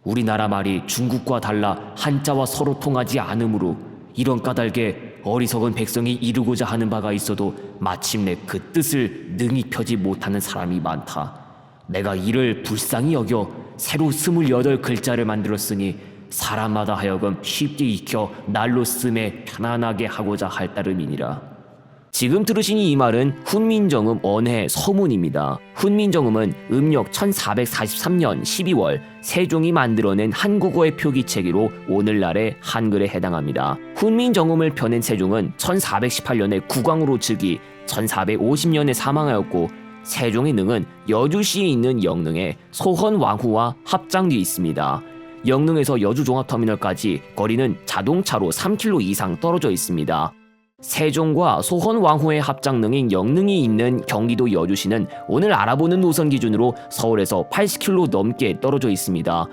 우리나라 말이 중국과 달라 한자와 서로 통하지 않으므로 이런 까닭에 어리석은 백성이 이루고자 하는 바가 있어도 마침내 그 뜻을 능히 펴지 못하는 사람이 많다. 내가 이를 불쌍히 여겨 새로 28글자를 만들었으니 사람마다 하여금 쉽게 익혀 날로 쓰매 편안하게 하고자 할 따름이니라. 지금 들으신 이 말은 훈민정음 언해 서문입니다. 훈민정음은 음력 1443년 12월 세종이 만들어낸 한국어의 표기체계로 오늘날의 한글에 해당합니다. 훈민정음을 펴낸 세종은 1418년에 국왕으로 즉위, 1450년에 사망하였고 세종의 능은 여주시에 있는 영릉에 소헌왕후와 합장되어 있습니다. 영릉에서 여주 종합터미널까지 거리는 자동차로 3km 이상 떨어져 있습니다. 세종과 소헌왕후의 합장릉인 영릉이 있는 경기도 여주시는 오늘 알아보는 노선 기준으로 서울에서 80km 넘게 떨어져 있습니다.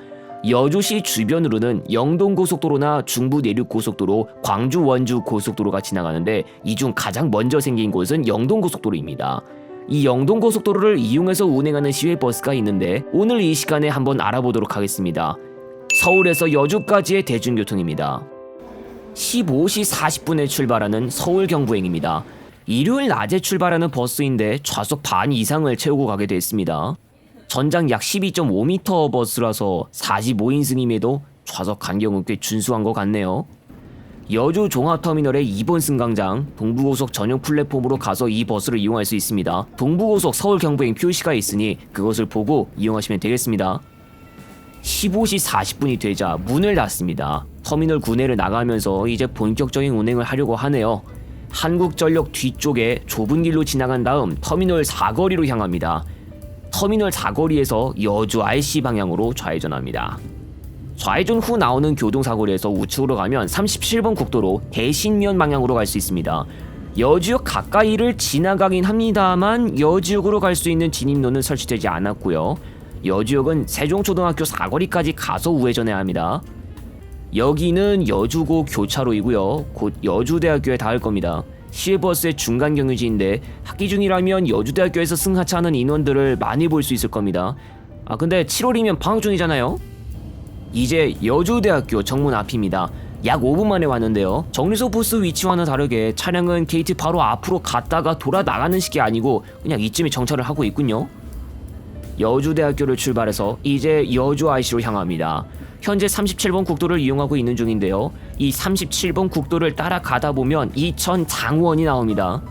여주시 주변으로는 영동고속도로나 중부내륙고속도로, 광주 원주 고속도로가 지나가는데 이 중 가장 먼저 생긴 곳은 영동고속도로입니다. 이 영동고속도로를 이용해서 운행하는 시외버스가 있는데 오늘 이 시간에 한번 알아보도록 하겠습니다. 서울에서 여주까지의 대중교통입니다. 15시 40분에 출발하는 서울 경부행입니다. 일요일 낮에 출발하는 버스인데 좌석 반 이상을 채우고 가게 됐습니다. 전장 약 12.5m 버스라서 45인승임에도 좌석 간격은 꽤 준수한 것 같네요. 여주 종합터미널의 2번 승강장 동부고속 전용 플랫폼으로 가서 이 버스를 이용할 수 있습니다. 동부고속 서울 경부행 표시가 있으니 그것을 보고 이용하시면 되겠습니다. 15시 40분이 되자 문을 닫습니다. 터미널 구내를 나가면서 이제 본격적인 운행을 하려고 하네요. 한국전력 뒤쪽에 좁은 길로 지나간 다음 터미널 사거리로 향합니다. 터미널 사거리에서 여주 RC 방향으로 좌회전합니다. 좌회전 후 나오는 교통사거리에서 우측으로 가면 37번 국도로 대신면 방향으로 갈 수 있습니다. 여주역 가까이를 지나가긴 합니다만 여주역으로 갈 수 있는 진입로는 설치되지 않았고요. 여주역은 세종초등학교 사거리까지 가서 우회전해야 합니다. 여기는 여주고 교차로이고요. 곧 여주대학교에 닿을 겁니다. 시외버스의 중간 경유지인데 학기 중이라면 여주대학교에서 승하차하는 인원들을 많이 볼 수 있을 겁니다. 근데 7월이면 방학 중이잖아요. 이제 여주대학교 정문 앞입니다. 약 5분 만에 왔는데요. 정류소 부스 위치와는 다르게 차량은 게이트 바로 앞으로 갔다가 돌아 나가는 식이 아니고 그냥 이쯤에 정차를 하고 있군요. 여주대학교를 출발해서 이제 여주 IC로 향합니다. 현재 37번 국도를 이용하고 있는 중인데요. 이 37번 국도를 따라가다 보면 이천 장원이 나옵니다.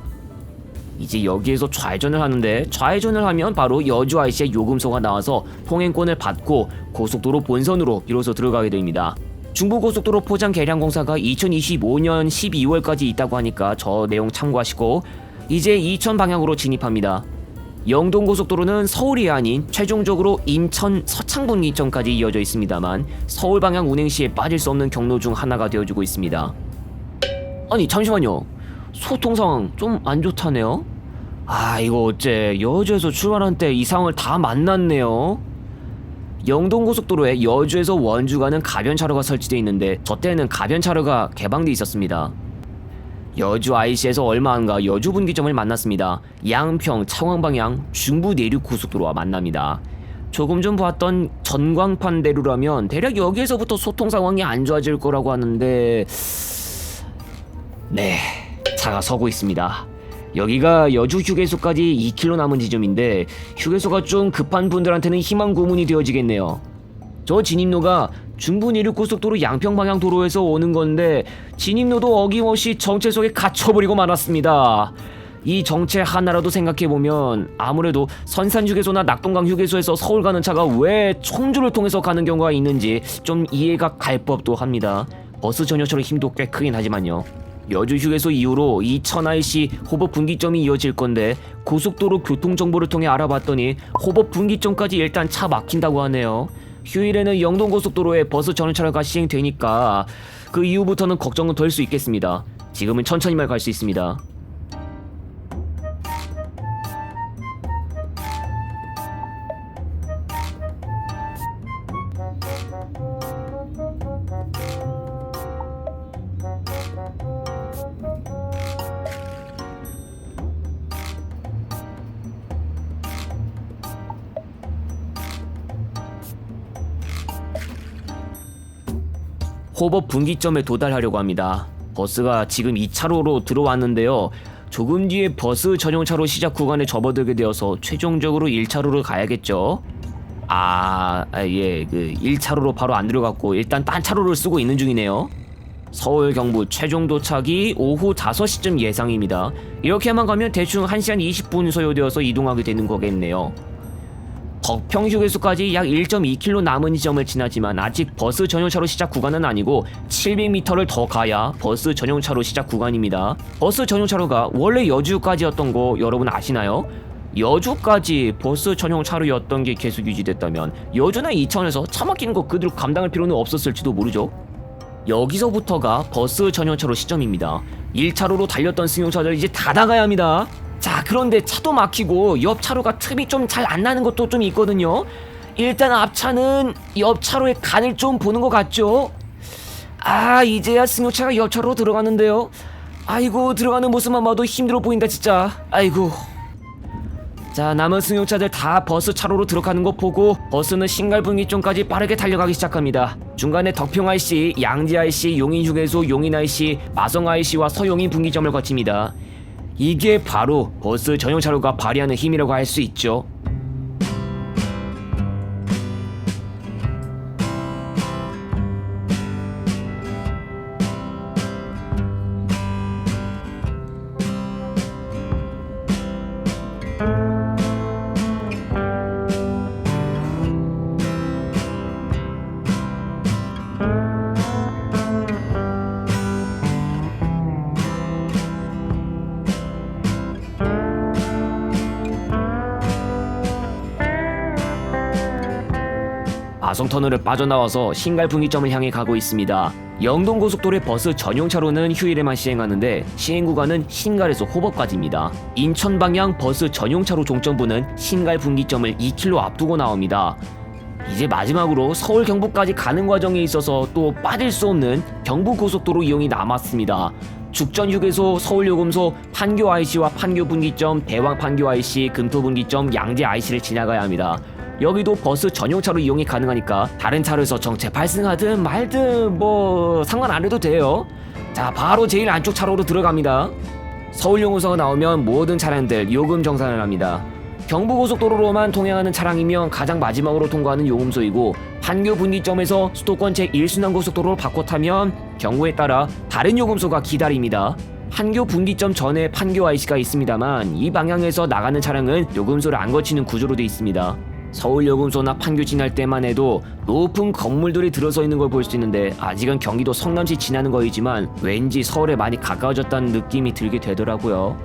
이제 여기에서 좌회전을 하는데 좌회전을 하면 바로 여주 IC의 요금소가 나와서 통행권을 받고 고속도로 본선으로 이로써 들어가게 됩니다. 중부고속도로 포장 개량 공사가 2025년 12월까지 있다고 하니까 저 내용 참고하시고 이제 이천 방향으로 진입합니다. 영동고속도로는 서울이 아닌 최종적으로 인천 서창분기점까지 이어져 있습니다만 서울 방향 운행 시에 빠질 수 없는 경로 중 하나가 되어주고 있습니다. 아니 잠시만요. 소통 상황 좀 안 좋다네요. 이거 어째 여주에서 출발한 때 이 상황을 다 만났네요. 영동고속도로에 여주에서 원주 가는 가변차로가 설치되어 있는데 저 때는 가변차로가 개방돼 있었습니다. 여주 IC에서 얼마 안가 여주 분기점을 만났습니다. 양평 창원 방향 중부 내륙 고속도로와 만납니다. 조금 전 봤던 전광판대로라면 대략 여기에서부터 소통 상황이 안 좋아질 거라고 하는데 네, 차가 서고 있습니다. 여기가 여주 휴게소까지 2km 남은 지점인데 휴게소가 좀 급한 분들한테는 희망 고문이 되어지겠네요. 저 진입로가 중부 내륙 고속도로 양평 방향 도로에서 오는 건데 진입로도 어김없이 정체 속에 갇혀버리고 말았습니다. 이 정체 하나라도 생각해보면 아무래도 선산 휴게소나 낙동강 휴게소에서 서울 가는 차가 왜 청주를 통해서 가는 경우가 있는지 좀 이해가 갈 법도 합니다. 버스 전혀처럼 힘도 꽤 크긴 하지만요. 여주 휴게소 이후로 이천 IC 호법 분기점이 이어질 건데 고속도로 교통정보를 통해 알아봤더니 호법 분기점까지 일단 차 막힌다고 하네요. 휴일에는 영동고속도로에 버스 전원차로가 시행되니까 그 이후부터는 걱정은 덜 수 있겠습니다. 지금은 천천히만 갈 수 있습니다. 호법 분기점에 도달하려고 합니다. 버스가 지금 2차로로 들어왔는데요. 조금 뒤에 버스 전용차로 시작 구간에 접어들게 되어서 최종적으로 1차로로 가야겠죠. 예, 1차로로 바로 안 들어갔고 일단 딴 차로를 쓰고 있는 중이네요. 서울 경부 최종 도착이 오후 5시쯤 예상입니다. 이렇게만 가면 대충 1시간 20분 소요되어서 이동하게 되는 거겠네요. 덕평 휴게소까지 약 1.2km 남은 지점을 지나지만 아직 버스 전용차로 시작 구간은 아니고 700m를 더 가야 버스 전용차로 시작 구간입니다. 버스 전용차로가 원래 여주까지였던 거 여러분 아시나요? 여주까지 버스 전용차로였던 게 계속 유지됐다면 여주나 이천에서 차 막히는 거 그대로 감당할 필요는 없었을지도 모르죠. 여기서부터가 버스 전용차로 시점입니다. 1차로로 달렸던 승용차들 이제 다 나가야 합니다. 자, 그런데 차도 막히고 옆 차로가 틈이 좀 잘 안 나는 것도 좀 있거든요. 일단 앞차는 옆 차로의 간을 좀 보는 것 같죠? 이제야 승용차가 옆 차로로 들어가는데요. 아이고, 들어가는 모습만 봐도 힘들어 보인다 진짜. 아이고. 자, 남은 승용차들 다 버스 차로로 들어가는 거 보고 버스는 신갈분기점까지 빠르게 달려가기 시작합니다. 중간에 덕평 IC, 양지 IC, 용인 휴게소, 용인 IC, 마성 IC와 서용인 분기점을 거칩니다. 이게 바로 버스 전용차로가 발휘하는 힘이라고 할 수 있죠. 마성터널을 빠져나와서 신갈분기점을 향해 가고 있습니다. 영동고속도로의 버스 전용차로는 휴일에만 시행하는데 시행구간은 신갈에서 호법까지입니다. 인천 방향 버스 전용차로 종점부는 신갈분기점을 2km 앞두고 나옵니다. 이제 마지막으로 서울 경부까지 가는 과정에 있어서 또 빠질 수 없는 경부고속도로 이용이 남았습니다. 죽전휴게소, 서울요금소, 판교 IC와 판교 분기점, 대왕 판교 IC, 금토 분기점, 양재 IC를 지나가야 합니다. 여기도 버스 전용차로 이용이 가능하니까 다른 차로에서 정체 발생하든 말든 뭐 상관 안 해도 돼요. 자, 바로 제일 안쪽 차로로 들어갑니다. 서울요금소가 나오면 모든 차량들 요금 정산을 합니다. 경부고속도로로만 통행하는 차량이면 가장 마지막으로 통과하는 요금소이고, 판교 분기점에서 수도권 제1순환 고속도로를 바꿔 타면 경우에 따라 다른 요금소가 기다립니다. 판교 분기점 전에 판교 IC가 있습니다만 이 방향에서 나가는 차량은 요금소를 안 거치는 구조로 되어 있습니다. 서울요금소나 판교 지날 때만 해도 높은 건물들이 들어서 있는 걸 볼 수 있는데 아직은 경기도 성남시 지나는 거이지만 왠지 서울에 많이 가까워졌다는 느낌이 들게 되더라고요.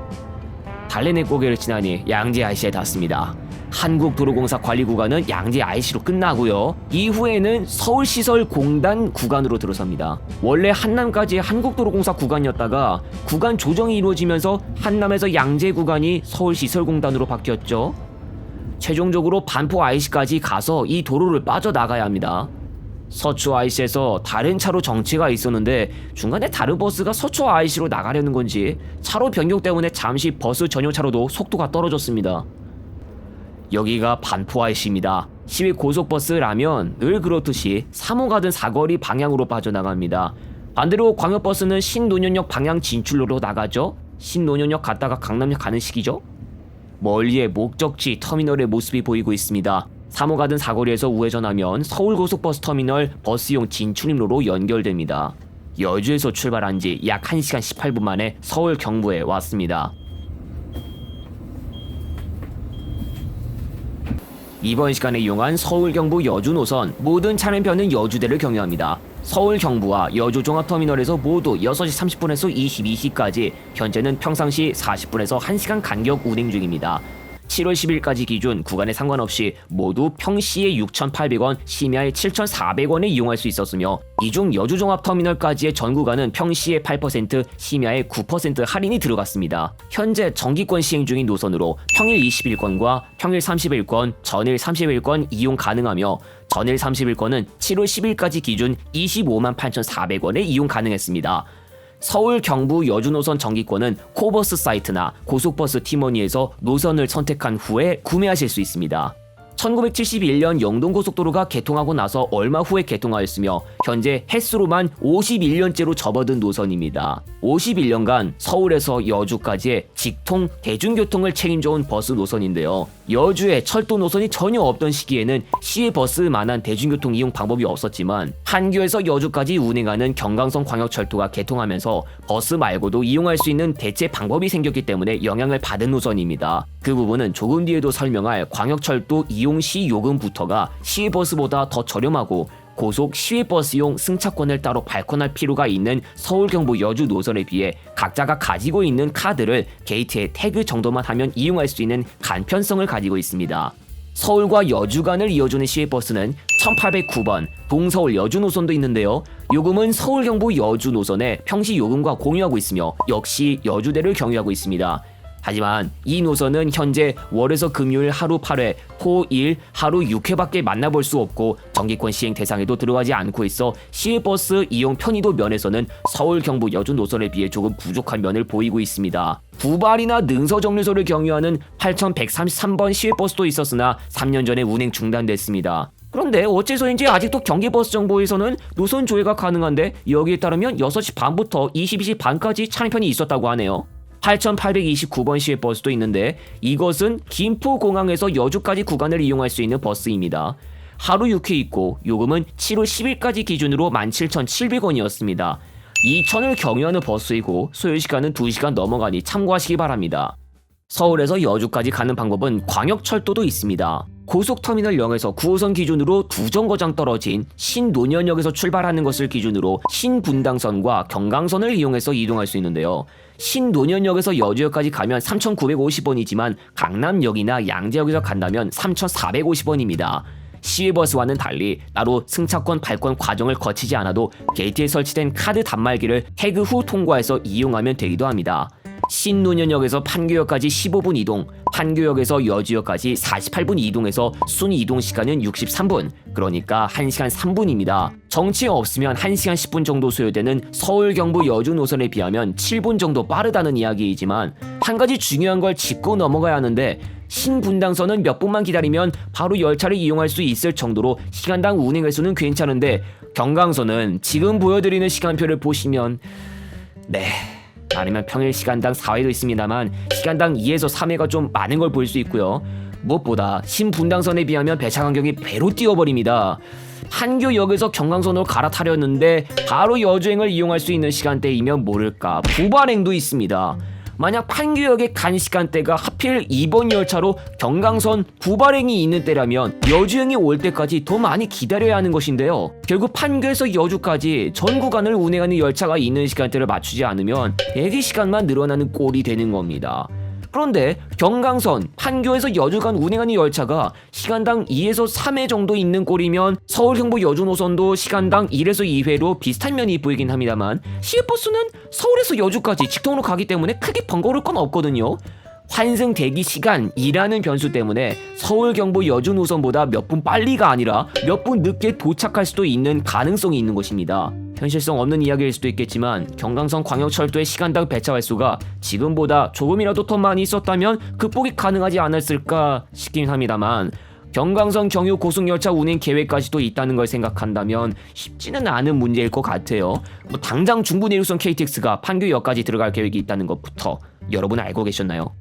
달래내 고개를 지나니 양재 IC에 닿습니다. 한국도로공사 관리구간은 양재 IC로 끝나고요. 이후에는 서울시설공단 구간으로 들어섭니다. 원래 한남까지 한국도로공사 구간이었다가 구간 조정이 이루어지면서 한남에서 양재 구간이 서울시설공단으로 바뀌었죠. 최종적으로 반포 IC까지 가서 이 도로를 빠져나가야 합니다. 서초 IC에서 다른 차로 정체가 있었는데 중간에 다른 버스가 서초 IC로 나가려는 건지 차로 변경 때문에 잠시 버스 전용차로도 속도가 떨어졌습니다. 여기가 반포 IC입니다. 시외 고속버스라면 늘 그렇듯이 3호 가든 사거리 방향으로 빠져나갑니다. 반대로 광역버스는 신논현역 방향 진출로로 나가죠. 신논현역 갔다가 강남역 가는 식이죠. 멀리에 목적지 터미널의 모습이 보이고 있습니다. 3호 가든 사거리에서 우회전하면 서울고속버스 터미널 버스용 진출입로로 연결됩니다. 여주에서 출발한 지 약 1시간 18분 만에 서울 경부에 왔습니다. 이번 시간에 이용한 서울 경부 여주 노선 모든 차량편은 여주대를 경유합니다. 서울 경부와 여주 종합터미널에서 모두 6시 30분에서 22시까지 현재는 평상시 40분에서 1시간 간격 운행 중입니다. 7월 10일까지 기준 구간에 상관없이 모두 평시에 6,800원, 심야에 7,400원에 이용할 수 있었으며 이 중 여주 종합터미널까지의 전 구간은 평시에 8%, 심야에 9% 할인이 들어갔습니다. 현재 정기권 시행 중인 노선으로 평일 21건과 평일 30일권, 전일 30일권 이용 가능하며 전일 30일권은 7월 10일까지 기준 25만 8,400원에 이용 가능했습니다. 서울 경부 여주 노선 정기권은 코버스 사이트나 고속버스 티머니에서 노선을 선택한 후에 구매하실 수 있습니다. 1971년 영동고속도로가 개통하고 나서 얼마 후에 개통하였으며 현재 횟수로만 51년째로 접어든 노선입니다. 51년간 서울에서 여주까지의 직통 대중교통을 책임져온 버스 노선인데요. 여주에 철도 노선이 전혀 없던 시기에는 시외버스만한 대중교통 이용 방법이 없었지만 판교에서 여주까지 운행하는 경강선 광역철도가 개통하면서 버스 말고도 이용할 수 있는 대체 방법이 생겼기 때문에 영향을 받은 노선입니다. 그 부분은 조금 뒤에도 설명할 광역철도 이용 시 요금부터가 시외버스보다 더 저렴하고 고속 시외버스용 승차권을 따로 발권할 필요가 있는 서울 경부 여주 노선에 비해 각자가 가지고 있는 카드를 게이트에 태그 정도만 하면 이용할 수 있는 간편성을 가지고 있습니다. 서울과 여주 간을 이어주는 시외버스는 1809번 동서울 여주 노선도 있는데요. 요금은 서울 경부 여주 노선의 평시 요금과 공유하고 있으며 역시 여주대를 경유하고 있습니다. 하지만 이 노선은 현재 월에서 금요일 하루 8회, 토, 일 하루 6회밖에 만나볼 수 없고 정기권 시행 대상에도 들어가지 않고 있어 시외버스 이용 편의도 면에서는 서울 경부 여주 노선에 비해 조금 부족한 면을 보이고 있습니다. 구발이나 능서정류소를 경유하는 8133번 시외버스도 있었으나 3년 전에 운행 중단됐습니다. 그런데 어째서인지 아직도 경기버스정보에서는 노선 조회가 가능한데 여기에 따르면 6시 반부터 22시 반까지 차량편이 있었다고 하네요. 8829번 시외버스도 있는데 이것은 김포공항에서 여주까지 구간을 이용할 수 있는 버스입니다. 하루 6회 있고 요금은 7월 10일까지 기준으로 17,700원이었습니다. 2,000을 경유하는 버스이고 소요시간은 2시간 넘어가니 참고하시기 바랍니다. 서울에서 여주까지 가는 방법은 광역철도도 있습니다. 고속터미널 0에서 9호선 기준으로 2정거장 떨어진 신논현역에서 출발하는 것을 기준으로 신분당선과 경강선을 이용해서 이동할 수 있는데요. 신논현역에서 여주역까지 가면 3,950원이지만 강남역이나 양재역에서 간다면 3,450원입니다. 시외버스와는 달리 따로 승차권 발권 과정을 거치지 않아도 게이트에 설치된 카드 단말기를 태그 후 통과해서 이용하면 되기도 합니다. 신논현역에서 판교역까지 15분 이동, 판교역에서 여주역까지 48분 이동해서 순 이동 시간은 63분, 그러니까 1시간 3분입니다. 정체 없으면 1시간 10분 정도 소요되는 서울 경부 여주 노선에 비하면 7분 정도 빠르다는 이야기이지만 한 가지 중요한 걸 짚고 넘어가야 하는데 신분당선은 몇 분만 기다리면 바로 열차를 이용할 수 있을 정도로 시간당 운행 횟수는 괜찮은데 경강선은 지금 보여드리는 시간표를 보시면 아니면 평일 시간당 4회도 있습니다만 시간당 2에서 3회가 좀 많은 걸 볼 수 있고요. 무엇보다 신분당선에 비하면 배차 간격이 배로 뛰어버립니다. 판교역에서 경강선으로 갈아타려는데 바로 여주행을 이용할 수 있는 시간대이면 모를까 부발행도 있습니다. 만약 판교역에 간 시간대가 하필 이번 열차로 경강선 부발행이 있는 때라면 여주행이 올 때까지 더 많이 기다려야 하는 것인데요. 결국 판교에서 여주까지 전 구간을 운행하는 열차가 있는 시간대를 맞추지 않으면 대기 시간만 늘어나는 꼴이 되는 겁니다. 그런데 경강선, 판교에서 여주 간 운행하는 열차가 시간당 2에서 3회 정도 있는 꼴이면 서울 경부 여주 노선도 시간당 1에서 2회로 비슷한 면이 보이긴 합니다만 시외버스는 서울에서 여주까지 직통으로 가기 때문에 크게 번거로울 건 없거든요. 환승 대기 시간이라는 변수 때문에 서울 경부 여주 노선보다 몇 분 빨리가 아니라 몇 분 늦게 도착할 수도 있는 가능성이 있는 것입니다. 현실성 없는 이야기일 수도 있겠지만 경강선 광역철도의 시간당 배차 횟수가 지금보다 조금이라도 더 많이 있었다면 극복이 가능하지 않았을까 싶긴 합니다만 경강선 경유 고속열차 운행 계획까지도 있다는 걸 생각한다면 쉽지는 않은 문제일 것 같아요. 당장 중부내륙선 KTX가 판교역까지 들어갈 계획이 있다는 것부터 여러분 알고 계셨나요?